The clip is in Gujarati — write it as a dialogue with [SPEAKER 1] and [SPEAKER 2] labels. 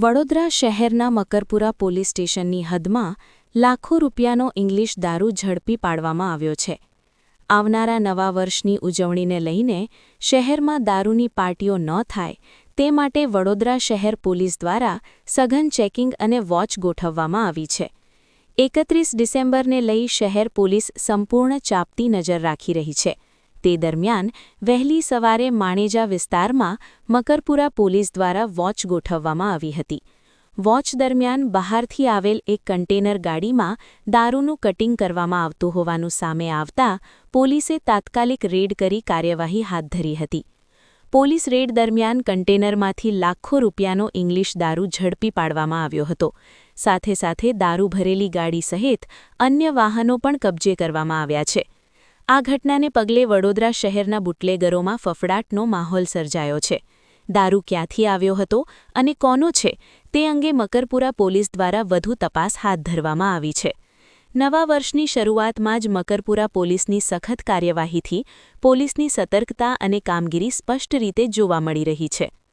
[SPEAKER 1] વડોદરા શહેરના મકરપુરા પોલીસ સ્ટેશનની હદમાં લાખો રૂપિયાનો ઇંગ્લિશ દારૂ ઝડપી પાડવામાં આવ્યો છે. આવનારા નવા વર્ષની ઉજવણીને લઈને શહેરમાં દારૂની પાર્ટીઓ ન થાય તે માટે વડોદરા શહેર પોલીસ દ્વારા સઘન ચેકિંગ અને વોચ ગોઠવવામાં આવી છે. 31 ડિસેમ્બરને લઈ શહેર પોલીસ સંપૂર્ણ ચાંપતી નજર રાખી રહી છે. તે દરમિયાન વહેલી સવારે માણેજા વિસ્તારમાં મકરપુરા પોલીસ દ્વારા વોચ ગોઠવવામાં આવી હતી. વોચ દરમિયાન બહારથી આવેલ એક કન્ટેનર ગાડીમાં દારૂનું કટિંગ કરવામાં આવતું હોવાનું સામે આવતા પોલીસે તાત્કાલિક રેડ કરી કાર્યવાહી હાથ ધરી હતી. પોલીસ રેડ દરમિયાન કન્ટેનરમાંથી લાખો રૂપિયાનો ઇંગ્લિશ દારૂ ઝડપી પાડવામાં આવ્યો હતો. સાથે સાથે દારૂ ભરેલી ગાડી સહિત અન્ય વાહનો પણ કબજે કરવામાં આવ્યા છે. આ ઘટનાને પગલે વડોદરા શહેરના બુટલેગરોમાં ફફડાટનો માહોલ સર્જાયો છે. દારૂ ક્યાંથી આવ્યો હતો અને કોનો છે તે અંગે મકરપુરા પોલીસ દ્વારા વધુ તપાસ હાથ ધરવામાં આવી છે. નવા વર્ષની શરૂઆતમાં જ મકરપુરા પોલીસની સખત કાર્યવાહીથી પોલીસની સતર્કતા અને કામગીરી સ્પષ્ટ રીતે જોવા મળી રહી છે.